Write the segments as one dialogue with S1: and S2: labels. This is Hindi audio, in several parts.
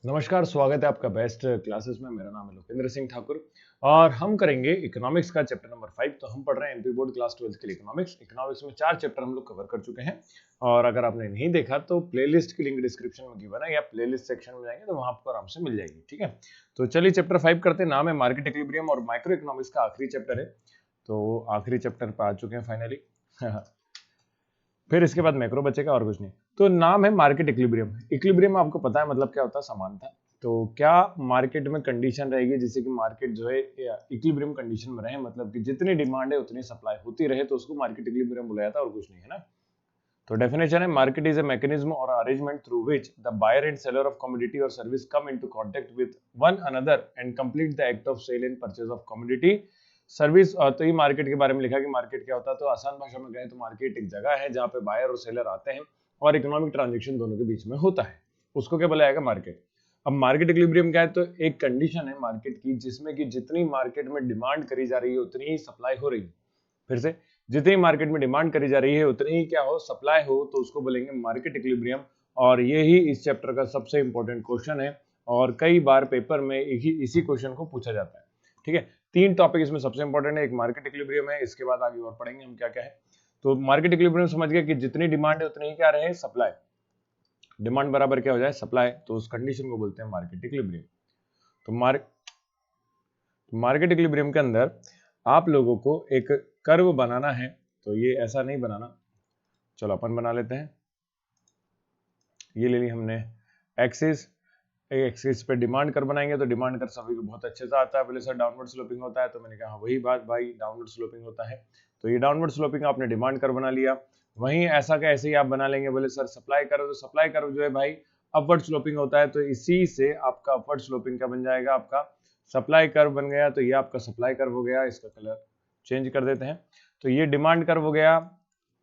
S1: नमस्कार, स्वागत है आपका बेस्ट क्लासेस में। मेरा नाम है लोकेंद्र सिंह ठाकुर और हम करेंगे इकोनॉमिक्स का चैप्टर नंबर 5। तो हम पढ़ रहे हैं एमपी बोर्ड क्लास 12 के लिए इकोनॉमिक्स में 4 चैप्टर हम लोग कवर कर चुके हैं। और अगर आपने नहीं देखा तो प्लेलिस्ट की लिंक डिस्क्रिप्शन में गिवन है या प्लेलिस्ट सेक्शन में जाएंगे तो वहां आपको आराम से मिल जाएगी। ठीक है, तो चलिए चैप्टर 5 करते हैं। नाम है मार्केट इक्विलिब्रियम और माइक्रो इकोनॉमिक्स का आखिरी चैप्टर है। तो आखिरी चैप्टर पर आ चुके हैं फाइनली। फिर इसके बाद मैक्रो बचेगा और कुछ नहीं। तो नाम है मार्केट इक्विलिब्रियम। इक्विलिब्रियम आपको पता है मतलब क्या होता है, समानता। तो क्या मार्केट में कंडीशन रहेगी जिससे कि मार्केट जो है इक्विलिब्रियम कंडीशन में रहे, मतलब कि जितनी डिमांड है उतनी सप्लाई होती रहे, तो उसको मार्केट इक्विलिब्रियम बुलाया जाता है और कुछ नहीं है ना। तो डेफिनेशन है मार्केट इज ए मैकेनिज्म और arrangement through which the buyer and seller of commodity और service come into contact with one another and complete the act of sale and purchase of commodity service. तो ये मार्केट के बारे में लिखा कि मार्केट क्या होता है। तो आसान भाषा में कहें तो मार्केट एक जगह है जहां पे बायर और सेलर आते हैं और इकोनॉमिक ट्रांजेक्शन दोनों के बीच में होता है, उसको क्या बोला जाएगा, मार्केट। अब मार्केट इक्विलिब्रियम क्या है, तो एक कंडीशन है मार्केट की जिसमें कि जितनी मार्केट में डिमांड करी जा रही है उतनी ही सप्लाई हो रही है। फिर से, जितनी मार्केट में डिमांड करी जा रही है उतनी ही क्या हो, सप्लाई हो, तो उसको बोलेंगे मार्केट इक्विलिब्रियम। और ये ही इस चैप्टर का सबसे इंपॉर्टेंट क्वेश्चन है और कई बार पेपर में इसी क्वेश्चन को पूछा जाता है। ठीक है, 3 टॉपिक इसमें सबसे इंपॉर्टेंट है। एक मार्केट इक्विलिब्रियम है, इसके बाद आगे और पढ़ेंगे हम क्या क्या है। तो मार्केट इक्विलिब्रियम समझ गए कि जितनी डिमांड है उतनी ही क्या रहे, सप्लाई। डिमांड बराबर क्या हो जाए, सप्लाई, तो उस कंडीशन को बोलते हैं मार्केट इक्विलिब्रियम। तो मार्केट इक्विलिब्रियम के अंदर आप लोगों को एक कर्व बनाना है। तो ये ऐसा नहीं बनाना, चलो अपन बना लेते हैं। ये ले ली हमने एक्सिस पे डिमांड कर बनाएंगे। तो डिमांड कर सभी को बहुत अच्छे से आता है। बोले सर डाउनवर्ड स्लोपिंग होता है, तो मैंने कहा वही बात भाई, डाउनवर्ड स्लोपिंग होता है। तो ये डाउनवर्ड स्लोपिंग आपने डिमांड कर बना लिया। वहीं ऐसा का ऐसे ही आप बना लेंगे। बोले सर सप्लाई करो, तो सप्लाई करो जो है भाई अपवर्ड स्लोपिंग होता है। तो इसी से आपका अपवर्ड स्लोपिंग का बन जाएगा, आपका सप्लाई कर्व बन गया। तो ये आपका सप्लाई कर्व हो गया, इसका कलर चेंज कर देते हैं। तो ये डिमांड कर्व हो गया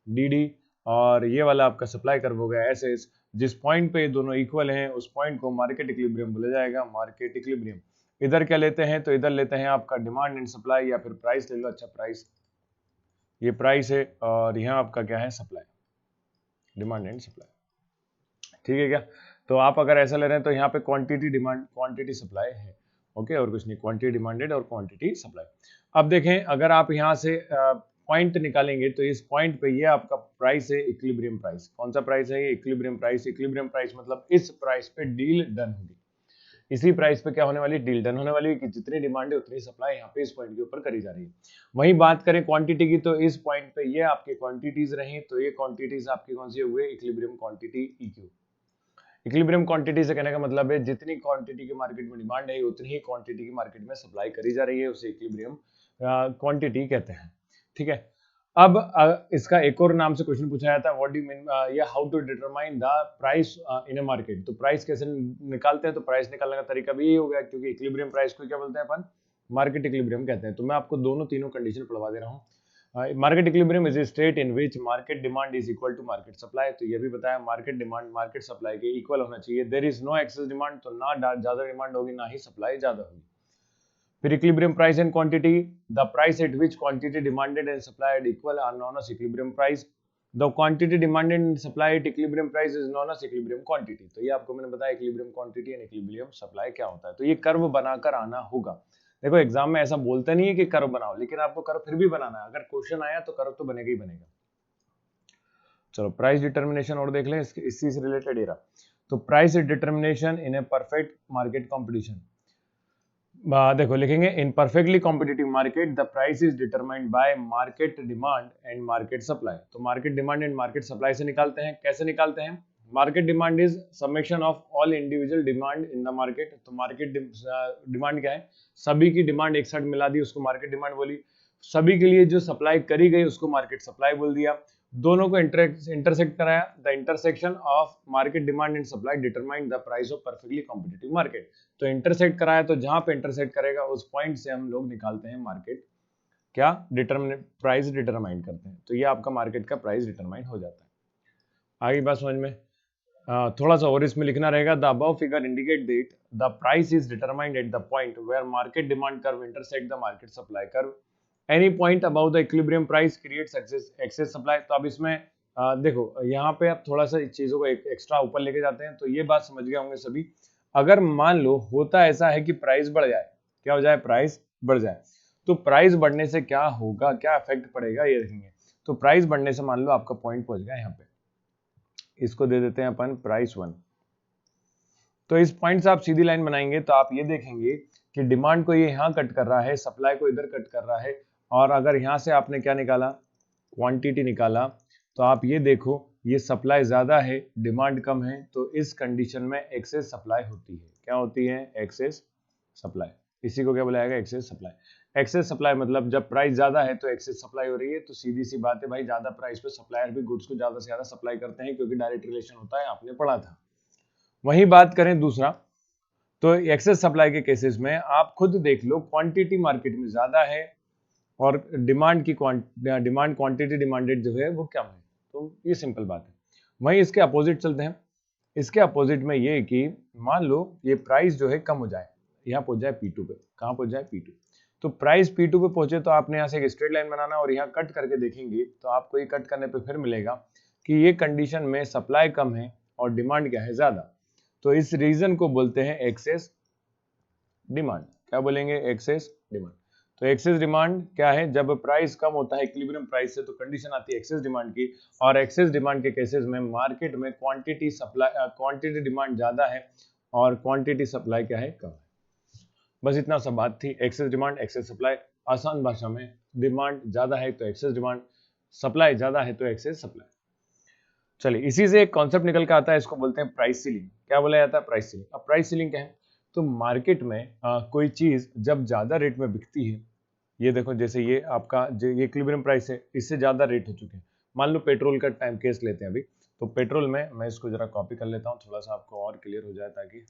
S1: डी, और ये वाला आपका सप्लाई कर्व हो गया एस। जिस पॉइंट पे दोनों इक्वल हैं उस पॉइंट को मार्केट इक्विलिब्रियम बोला जाएगा, मार्केट इक्विलिब्रियम। इधर क्या लेते हैं, तो इधर लेते हैं आपका डिमांड एंड सप्लाई, या फिर प्राइस ले लो। अच्छा प्राइस, ये प्राइस है और यहाँ आपका क्या है, सप्लाई, डिमांड एंड सप्लाई। ठीक है क्या। तो आप अगर ऐसा ले रहे हैं तो यहाँ पे क्वांटिटी डिमांड, क्वांटिटी सप्लाई है। ओके, और कुछ नहीं, क्वांटिटी डिमांडेड और क्वांटिटी सप्लाई। अब देखें, अगर आप यहाँ से पॉइंट निकालेंगे तो इस पॉइंट पे ये आपका प्राइस है, इक्विलिब्रियम प्राइस। कौन सा प्राइस है ये, इक्विलिब्रियम प्राइस। इक्विलिब्रियम प्राइस मतलब इस प्राइस पे डील डन होगी। इसी प्राइस पे क्या होने वाली, डील डन होने वाली है कि जितनी डिमांड है उतनी सप्लाई यहाँ पे इस पॉइंट के ऊपर करी जा रही है। वहीं बात करें क्वांटिटी की, तो इस पॉइंट पे ये आपकी क्वांटिटीज रही। तो ये क्वांटिटीज आपकी कौन सी हुई, इक्विलिब्रियम क्वांटिटी इक्यू। इक्विलिब्रियम क्वांटिटी से कहने का मतलब है जितनी क्वांटिटी की मार्केट में डिमांड है उतनी ही क्वांटिटी की मार्केट में सप्लाई करी जा रही है, उसे इक्विलिब्रियम क्वांटिटी कहते हैं। ठीक है, अब इसका एक और नाम से क्वेश्चन पूछा जाता है, व्हाट डू यू मीन या how to determine the price in a market. तो प्राइस कैसे निकालते हैं, तो प्राइस निकालने का तरीका भी यही हो गया, क्योंकि इक्विलिब्रियम प्राइस को क्या बोलते हैं अपन, मार्केट इक्विलिब्रियम कहते हैं। तो मैं आपको दोनों तीनों कंडीशन पढ़वा दे रहा हूँ। Market equilibrium is a state in which market demand is equal to market supply. तो ये भी बताया मार्केट डिमांड मार्केट सप्लाई के इक्वल होना चाहिए। There is no excess demand, तो ना ज्यादा डिमांड होगी ना ही सप्लाई ज्यादा होगी। फिर equilibrium price and quantity, the price at which quantity demanded and supplied equal are known as equilibrium price. The quantity demanded and supplied equilibrium price is known as equilibrium quantity. तो ये आपको मैंने बताया equilibrium quantity and equilibrium supply क्या होता है। तो ये कर्व बनाकर आना होगा। देखो एग्जाम में ऐसा बोलते नहीं है कि कर्व बनाओ, लेकिन आपको कर्व फिर भी बनाना है। अगर क्वेश्चन आया तो कर्व तो बनेगा ही बनेगा। चलो प्राइस डिटर्मिनेशन और देख लें, इसी से रिलेटेड ये रहा। तो price determination in a perfect market competition. देखो लिखेंगे, in perfectly competitive market the price is determined by market demand and market supply. तो market demand and market supply से निकालते हैं। कैसे निकालते हैं, market demand is summation of all individual demand in the market. तो मार्केट डिमांड क्या है, सभी की डिमांड एक साथ मिला दी, उसको मार्केट डिमांड बोली। सभी के लिए जो सप्लाई करी गई उसको मार्केट सप्लाई बोल दिया। दोनों को इंटरसेक्ट कराया, the intersection of market demand and supply determine the price of perfectly competitive market. तो इंटरसेक्ट कराया, तो जहां पे इंटरसेक्ट करेगा उस पॉइंट से हम लोग निकालते हैं मार्केट क्या, प्राइस डिटरमाइन करते हैं। तो ये आपका मार्केट का प्राइस डिटरमाइन हो जाता है। आगे बात समझ में, थोड़ा सा और इसमें लिखना रहेगा, the above figure indicate that the price is determined at the point where market demand curve intersect the market supply curve. Any point about the equilibrium price creates excess supply. तो अब इसमें देखो यहाँ पे आप थोड़ा सा चीजों को एक्स्ट्रा ऊपर लेके जाते हैं। तो ये बात समझ गए होंगे सभी। अगर मान लो होता ऐसा है कि प्राइस बढ़ जाए, क्या हो जाए, प्राइस बढ़ जाए, तो प्राइस बढ़ने से क्या होगा, क्या इफेक्ट पड़ेगा ये देखेंगे। तो प्राइस बढ़ने से मान लो आपका पॉइंट पहुंच गया यहाँ पे, इसको दे देते हैं अपन प्राइस 1। तो इस पॉइंट से आप सीधी लाइन बनाएंगे तो आप ये देखेंगे कि डिमांड को ये यहाँ कट कर रहा है, सप्लाई को इधर कट कर रहा है, और अगर यहाँ से आपने क्या निकाला, क्वांटिटी निकाला, तो आप ये देखो ये सप्लाई ज्यादा है, डिमांड कम है, तो इस कंडीशन में एक्सेस सप्लाई होती है। क्या होती है, एक्सेस सप्लाई। इसी को क्या बुलाएगा, एक्सेस सप्लाई। एक्सेस सप्लाई मतलब जब प्राइस ज्यादा है तो एक्सेस सप्लाई हो रही है, तो सीधी सी बात है भाई, ज्यादा प्राइस पे सप्लायर भी गुड्स को ज्यादा से ज्यादा सप्लाई करते हैं, क्योंकि डायरेक्ट रिलेशन होता है, आपने पढ़ा था। वही बात करें दूसरा, तो एक्सेस सप्लाई के केसेस में आप खुद देख लो, क्वांटिटी मार्केट में ज्यादा है और डिमांड की डिमांड क्वांटिटी डिमांडेड जो है वो कम है, तो ये सिंपल बात है। वहीं इसके अपोजिट चलते हैं। इसके अपोजिट में ये कि मान लो ये प्राइस जो है कम हो जाए, यहाँ पहुंच जाए P2 पे, कहाँ पहुंच जाए, P2। तो प्राइस P2 पे पहुंचे तो आपने यहाँ से एक स्ट्रेट लाइन बनाना और यहाँ कट करके देखेंगे तो आपको ये कट करने पे फिर मिलेगा कि ये कंडीशन में सप्लाई कम है और डिमांड क्या है, ज्यादा। तो इस रीजन को बोलते हैं एक्सेस डिमांड। क्या बोलेंगे, एक्सेस डिमांड। तो एक्सेस डिमांड क्या है, जब प्राइस कम होता है इक्विलिब्रियम प्राइस से तो कंडीशन आती है एक्सेस डिमांड की, और एक्सेस डिमांड के केसेस में मार्केट में क्वांटिटी सप्लाई क्वांटिटी डिमांड ज्यादा है और क्वांटिटी सप्लाई क्या है, कम है। बस इतना सा बात थी, एक्सेस डिमांड एक्सेस सप्लाई। आसान भाषा में डिमांड ज्यादा है तो एक्सेस डिमांड, सप्लाई ज्यादा है तो एक्सेस सप्लाई। चलिए इसी से एक कॉन्सेप्ट निकल के आता है, इसको बोलते हैं प्राइस सीलिंग। क्या बोला जाता है, प्राइस सीलिंग। अब प्राइस सीलिंग क्या है, तो मार्केट में कोई चीज जब ज्यादा रेट में बिकती है, ये देखो जैसे ये आपका ये इक्विलिब्रियम प्राइस है, इससे ज्यादा रेट हो चुके हैं। मान लो पेट्रोल का टाइम केस लेते हैं अभी, तो पेट्रोल में मैं इसको जरा कॉपी कर लेता हूँ थोड़ा सा आपको और क्लियर हो जाए, ताकि,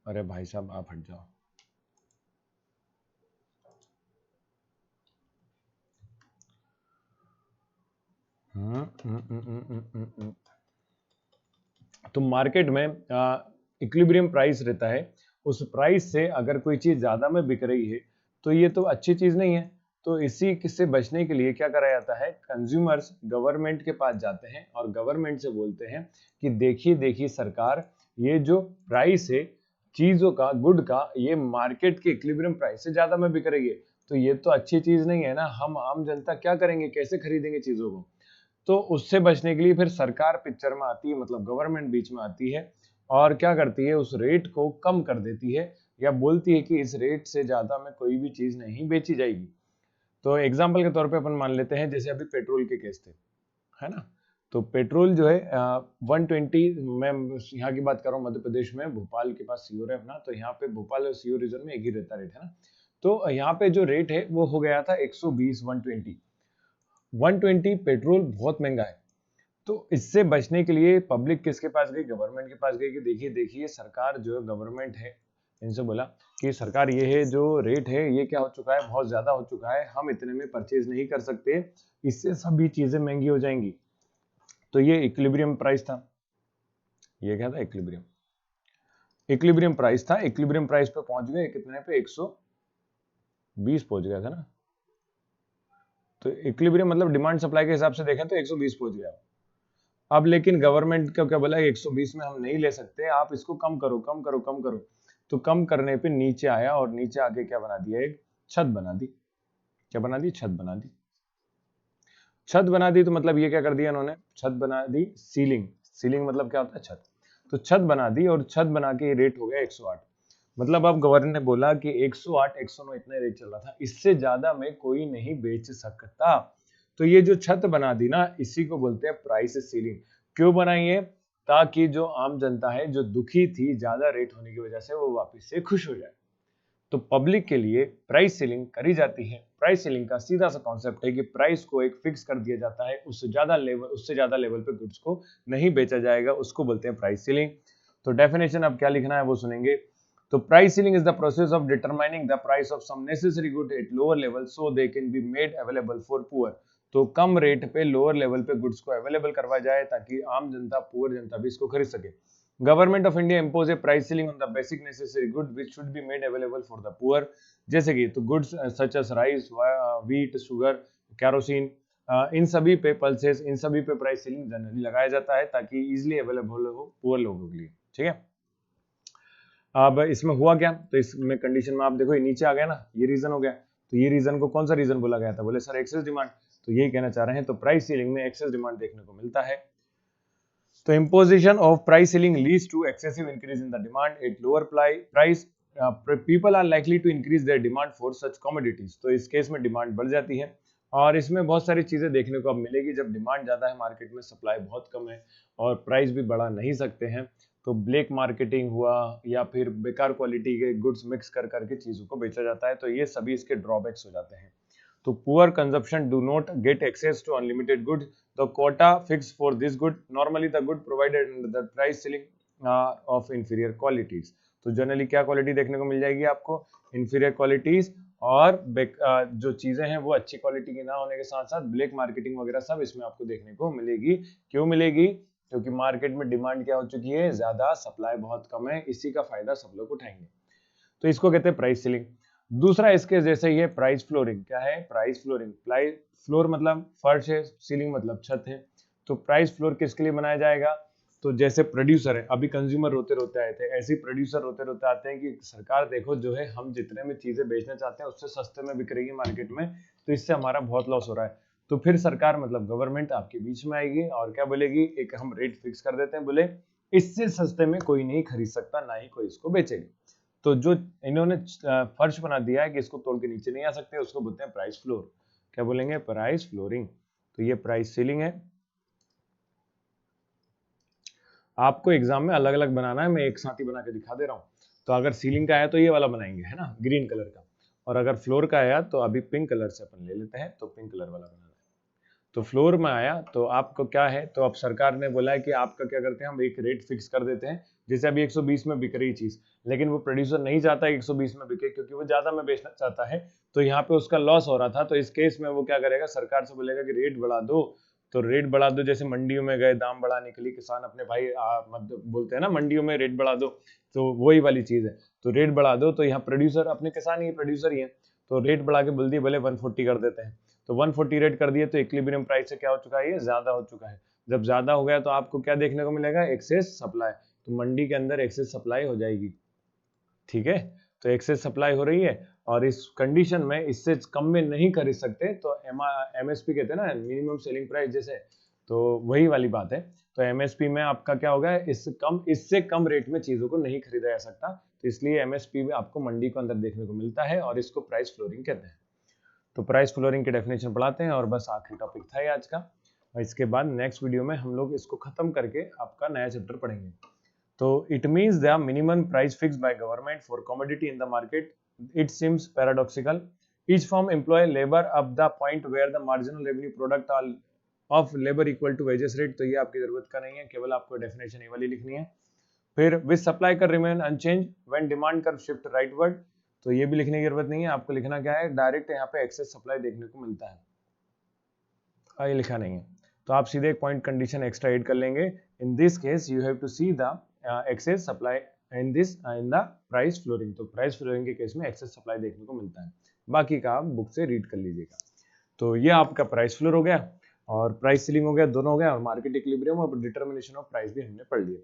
S1: अरे भाई साहब आप हट जाओ। तो मार्केट में इक्विलिब्रियम प्राइस रहता है, उस प्राइस से अगर कोई चीज ज्यादा में बिक रही है तो ये तो अच्छी चीज नहीं है। तो इसी से बचने के लिए क्या करा जाता है, कंज्यूमर्स गवर्नमेंट के पास जाते हैं और गवर्नमेंट से बोलते हैं कि देखिए देखिए सरकार, ये जो प्राइस है चीजों का, गुड का, ये मार्केट के इक्विलिब्रियम प्राइस से ज्यादा में बिक रही है, तो ये तो अच्छी चीज नहीं है ना, हम आम जनता क्या करेंगे, कैसे खरीदेंगे चीजों को। तो उससे बचने के लिए फिर सरकार पिक्चर में आती है, मतलब गवर्नमेंट बीच में आती है और क्या करती है, उस रेट को कम कर देती है या बोलती है कि इस रेट से ज्यादा में कोई भी चीज नहीं बेची जाएगी। तो एग्जाम्पल के तौर पे अपन मान लेते हैं, जैसे अभी पेट्रोल के केस थे, है ना। तो पेट्रोल जो है 120, मैं यहाँ की बात कर रहा हूँ मध्य प्रदेश में, भोपाल के पास सीओर है अपना, तो यहाँ पे भोपाल और सीओर रीजन में एक ही रहता रेट, है ना। तो यहाँ पे जो रेट है वो हो गया था 120, 120 पेट्रोल बहुत महंगा है। तो इससे बचने के लिए पब्लिक किसके पास गई, गवर्नमेंट के पास गई कि देखिए देखिए सरकार जो है, गवर्नमेंट है, इनसे बोला कि सरकार ये है जो रेट है ये क्या हो चुका है, बहुत ज्यादा हो चुका है, हम इतने में परचेज नहीं कर सकते, इससे सभी चीजें महंगी हो जाएंगी। तो ये इक्विलिब्रियम प्राइस था, ये क्या था, इक्विलिब्रियम, इक्विलिब्रियम प्राइस था। इक्विलिब्रियम प्राइस पे पहुंच गए कितने पे, 120 पहुंच गया था ना। तो इक्विलिब्रियम मतलब डिमांड सप्लाई के हिसाब से देखें तो 120 पहुंच गया। अब लेकिन गवर्नमेंट का क्या बोला, 120 में हम नहीं ले सकते, आप इसको कम करो, कम करो, कम करो। तो कम करने पे नीचे आया और नीचे आके क्या बना दिया, एक छत बना दी। क्या बना दी, छत बना दी। छत बना दी तो मतलब ये क्या कर दिया इन्होंने, छत बना दी, सीलिंग। सीलिंग मतलब क्या होता है, छत। तो छत बना दी और छत बना के रेट हो गया 108। मतलब अब गवर्नर ने बोला कि 108, 109 इतना रेट चल रहा था, इससे ज्यादा में कोई नहीं बेच सकता। तो ये जो छत बना दी ना, इसी को बोलते हैं प्राइस सीलिंग। क्यों बनाई है, ताकि जो आम जनता है जो दुखी थी ज्यादा रेट होने की वजह से, वो वापस से खुश हो जाए। तो पब्लिक के लिए प्राइस सीलिंग करी जाती है। प्राइस सीलिंग का सीधा सा कॉन्सेप्ट है कि प्राइस को एक फिक्स कर दिया जाता है, उससे ज्यादा लेवल पे गुड्स को नहीं बेचा जाएगा, उसको बोलते हैं प्राइस सीलिंग। तो डेफिनेशन अब क्या लिखना है वो सुनेंगे। तो price ceiling is the process of determining the price of some necessary good at lower level so they can be made available for poor. तो कम रेट पे लोअर लेवल पे गुड्स को अवेलेबल करवाया जाए ताकि आम जनता, पुअर जनता भी इसको खरीद सके। Government of India impose a price ceiling on the basic necessary good which should be made available for the poor. जैसे कि तो goods such as rice, wheat, sugar, kerosene, इन सभी पे पल्सेस, इन सभी पे प्राइस सीलिंग जनरली लगाया जाता है ताकि इजीली अवेलेबल हो पुअर लोगों के लिए। ठीक है। अब इसमें हुआ क्या, तो इसमें कंडीशन में आप देखो ये नीचे आ गया ना, ये रीजन हो गया। तो ये रीजन को कौन सा रीजन बोला गया था, बोले सर एक्सेस डिमांड। तो यही कहना चाह रहे हैं, तो प्राइस सीलिंग में एक्सेस डिमांड देखने को मिलता है। तो imposition of price ceiling leads to excessive increase in the demand at lower price. People are likely to increase their demand for such commodities. तो इस केस में डिमांड बढ़ जाती है, और इसमें बहुत सारी चीजें देखने को अब मिलेगी। जब डिमांड ज्यादा है मार्केट में, सप्लाई बहुत कम है और प्राइस भी बढ़ा नहीं सकते हैं, तो ब्लैक मार्केटिंग हुआ या फिर बेकार क्वालिटी के गुड्स मिक्स कर करके चीजों को बेचा जाता है। तो ये सभी इसके ड्रॉबैक्स हो जाते हैं। तो poor consumption do not get access to unlimited goods, the quota fixed for this good, normally the good provided under the price ceiling of inferior qualities. तो जनरली क्या क्वालिटी देखने को मिल जाएगी आपको, inferior qualities, और जो चीजें हैं वो अच्छी क्वालिटी की ना होने के साथ साथ ब्लैक मार्केटिंग वगैरह सब इसमें आपको देखने को मिलेगी। क्यों मिलेगी, क्योंकि मार्केट में डिमांड क्या हो चुकी है, ज्यादा, सप्लाई बहुत कम है, इसी का फायदा सब लोग उठाएंगे। तो इसको कहते हैं प्राइस सीलिंग। दूसरा इसके जैसे ही है प्राइस फ्लोरिंग। क्या है प्राइस फ्लोरिंग, फ्लोर मतलब फर्श है, सीलिंग मतलब छत है। तो प्राइस फ्लोर किसके लिए बनाया जाएगा, तो जैसे प्रोड्यूसर है, अभी कंज्यूमर रोते रोते आए थे, ऐसे ही प्रोड्यूसर रोते रोते आते हैं कि सरकार देखो जो है हम जितने में चीजें बेचना चाहते हैं उससे सस्ते में बिक रही है मार्केट में, तो इससे हमारा बहुत लॉस हो रहा है। तो फिर सरकार मतलब गवर्नमेंट आपके बीच में आएगी और क्या बोलेगी, एक हम रेट फिक्स कर देते हैं, बोले इससे सस्ते में कोई नहीं खरीद सकता, ना ही कोई इसको बेचेगा। तो जो इन्होंने फर्श बना दिया है कि इसको तोड़ के नीचे नहीं आ सकते, उसको बोलते हैं प्राइस फ्लोर। क्या बोलेंगे, प्राइस फ्लोरिंग। तो ये प्राइस सीलिंग है। आपको एग्जाम में अलग अलग बनाना है, मैं एक साथ ही बना के दिखा दे रहा हूँ। तो अगर सीलिंग का आया तो ये वाला बनाएंगे, है ना, ग्रीन कलर का। और अगर फ्लोर का आया तो अभी पिंक कलर से अपन ले लेते हैं, तो पिंक कलर वाला बनाना है। तो फ्लोर में आया तो आपको क्या है, तो अब सरकार ने बोला है कि आपका क्या करते हैं, हम एक रेट फिक्स कर देते हैं। जैसे अभी 120 में बिक रही चीज, लेकिन वो प्रोड्यूसर नहीं चाहता 120 में बिके, क्योंकि वो ज्यादा में बेचना चाहता है। तो यहाँ पे उसका लॉस हो रहा था। तो इस केस में वो क्या करेगा, सरकार से बोलेगा कि रेट बढ़ा दो। तो रेट बढ़ा दो, जैसे मंडियों में गए दाम बढ़ाने के लिए, किसान अपने भाई मतलब बोलते हैं ना मंडियों में रेट बढ़ा दो, तो वही वाली चीज है। तो रेट बढ़ा दो, तो यहाँ प्रोड्यूसर अपने किसान ही प्रोड्यूसर ही है, तो रेट बढ़ा के बोल दिए बोले 140 कर देते हैं। तो 140 रेट कर दिए, तो इक्विलिब्रियम प्राइस से क्या हो चुका है, ये ज्यादा हो चुका है। जब ज्यादा हो गया तो आपको क्या देखने को मिलेगा, एक्सेस सप्लाई। तो मंडी के अंदर एक्सेस सप्लाई हो जाएगी, ठीक है। तो एक्सेस सप्लाई हो रही है, और इस कंडीशन में इससे कम में नहीं खरीद सकते, तो एमएसपी कहते हैं ना, मिनिमम सेलिंग प्राइस जैसे, तो वही वाली बात है। तो एमएसपी में आपका क्या होगा, इससे कम रेट में चीजों को नहीं खरीदा जा सकता। तो इसलिए एमएसपी में आपको मंडी के अंदर देखने को मिलता है, और इसको प्राइस फ्लोरिंग कहते हैं। तो प्राइस फ्लोरिंग की डेफिनेशन पढ़ाते हैं, और बस आखिरी टॉपिक था ये आज का। और इसके बाद नेक्स्ट वीडियो में हम लोग इसको खत्म करके आपका नया चैप्टर पढ़ेंगे। तो it means the minimum price fixed by government for commodity in the market, it seems paradoxical, each firm employ labour up the point where the marginal revenue product of labour equal to wages rate. तो ये आपकी जरूरत का नहीं है, केवल आपको डेफिनेशन ये वाली लिखनी है। फिर with supply curve remain unchanged when demand curve shift rightward. तो ये भी लिखने की जरूरत नहीं है, आपको लिखना क्या है, डायरेक्ट यहाँ पे एक्सेस सप्लाई देखने को मिलता है, ये लिखा नहीं है। तो आप सीधे एक पॉइंट कंडीशन एक्स्ट्रा ऐड कर लेंगे, in this case you have to see the excess supply in the price flooring. तो प्राइस फ्लोरिंग के केस में एक्सेस सप्लाई देखने को मिलता है, बाकी का आप बुक से रीड कर लीजिएगा। तो ये आपका प्राइस फ्लोर हो गया, और प्राइस सीलिंग हो गया, दोनों हो गया, और मार्केट इक्विलिब्रियम और डिटर्मिनेशन ऑफ प्राइस भी हमने पढ़ लिया।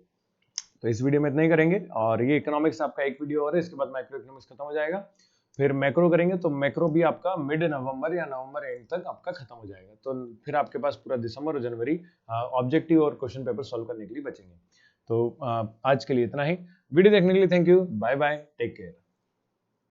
S1: तो इस वीडियो में इतना ही करेंगे, और ये इकोनॉमिक्स आपका एक वीडियो और है, इसके बाद माइक्रो इकोनॉमिक्स खत्म हो जाएगा। फिर मैक्रो करेंगे, तो मैक्रो भी आपका मिड नवंबर या नवंबर एंड तक आपका खत्म हो जाएगा। तो फिर आपके पास पूरा दिसंबर और जनवरी ऑब्जेक्टिव और क्वेश्चन पेपर सॉल्व करने के लिए बचेंगे। तो आज के लिए इतना ही। वीडियो देखने के लिए thank you, bye bye, take care.